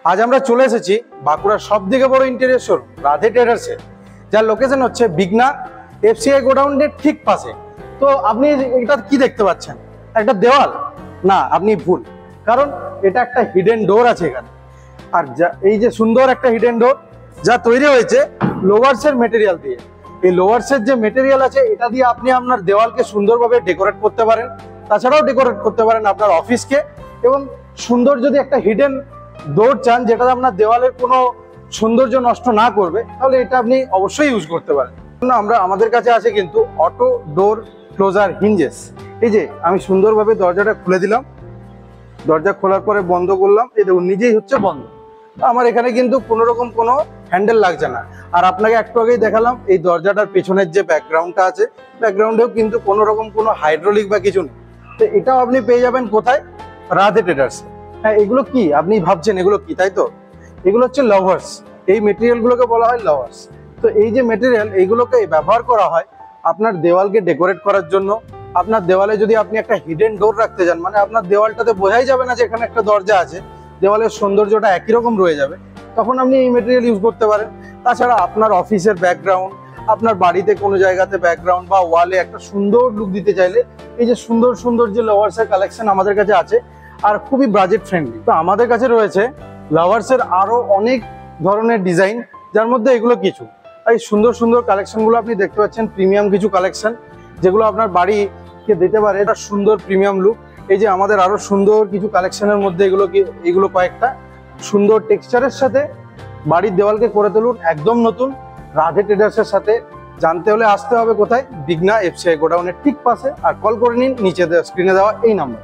আজ আমরা চলে এসেছি বাঁকুড়ার সবথেকে বড় ইন্টেরিয়র শোরুম রাধে ট্রেডার্সে, যার লোকেশন হচ্ছে বিঘ্না এফসিআই গোডাউনের ঠিক পাশে। তো আপনি এটা কি দেখতে পাচ্ছেন? একটা দেওয়াল? না, আপনি ভুল, কারণ এটা একটা হিডেন ডোর আছে এখানে। আর এই যে সুন্দর একটা হিডেন ডোর যা তৈরি হয়েছে লোভার্সের মেটেরিয়াল দিয়ে। এই লোভার্সের যে মেটেরিয়াল আছে এটা দিয়ে আপনি আপনার দেওয়ালকে সুন্দরভাবে ডেকোরেট করতে পারেন, তাছাড়াও ডেকোরেট করতে পারেন আপনার অফিসকে। এবং সুন্দর যদি একটা হিডেন ডোর চান যেটা আপনার দেওয়ালের কোনো সৌন্দর্য নষ্ট না করবে, তাহলে এটা আপনি অবশ্যই ইউজ করতে পারেন। আমাদের কাছে আছে কিন্তু অটো ডোর ক্লোজার হিঞ্জেস। এই যে আমি সুন্দরভাবে দরজাটা খুলে দিলাম, দরজা খোলার পরে বন্ধ করলাম, এই দেখুন নিজেই হচ্ছে বন্ধ। আমার এখানে কিন্তু কোনো রকম কোনো হ্যান্ডেল লাগছে না। আর আপনাকে একটু আগেই দেখালাম এই দরজাটার পেছনের যে ব্যাকগ্রাউন্ডটা আছে, ব্যাকগ্রাউন্ডেও কিন্তু কোনো রকম কোনো হাইড্রোলিক বা কিছু নেই। তো এটাও আপনি পেয়ে যাবেন কোথায়? রাধে ট্রেডার্সে। হ্যাঁ, এগুলো কি আপনি ভাবছেন এগুলো কি, তাই তো? এগুলো হচ্ছে লভার্স। এই মেটেরিয়ালগুলোকে বলা হয় লভার্স। তো এই যে মেটেরিয়াল, এইগুলোকে ব্যবহার করা হয় আপনার দেওয়ালকে ডেকোরেট করার জন্য। আপনার দেওয়ালে যদি আপনি একটা হিডেন ডোর রাখতে চান, মানে আপনার দেওয়ালটাতে বোঝাই যাবে না যে এখানে একটা দরজা আছে, দেওয়ালের সৌন্দর্যটা একই রকম রয়ে যাবে, তখন আপনি এই মেটেরিয়াল ইউজ করতে পারেন। তাছাড়া আপনার অফিসের ব্যাকগ্রাউন্ড, আপনার বাড়িতে কোনো জায়গাতে ব্যাকগ্রাউন্ড বা ওয়ালে একটা সুন্দর লুক দিতে চাইলে এই যে সুন্দর সুন্দর যে লাভার্সের কালেকশন আমাদের কাছে আছে, আর খুবই বাজেট ফ্রেন্ডলি। তো আমাদের কাছে রয়েছে লাভার্সের আরো অনেক ধরনের ডিজাইন, যার মধ্যে এগুলো কিছু। এই সুন্দর সুন্দর কালেকশনগুলো আপনি দেখতে পাচ্ছেন, প্রিমিয়াম কিছু কালেকশন যেগুলো আপনার বাড়িকে দিতে পারে এটা সুন্দর প্রিমিয়াম লুক। এই যে আমাদের আরো সুন্দর কিছু কালেকশনের মধ্যে এগুলো কয়েকটা সুন্দর টেক্সচারের সাথে বাড়ির দেওয়ালকে করে তুলুন একদম নতুন রাধে ট্রেডার্সের সাথে। জানতে হলে আসতে হবে কোথায়? বিঘ্না এফসিআই গোডাউনের ঠিক পাশে, আর কল করে নিন নিচে স্ক্রিনে দেওয়া এই নাম্বার।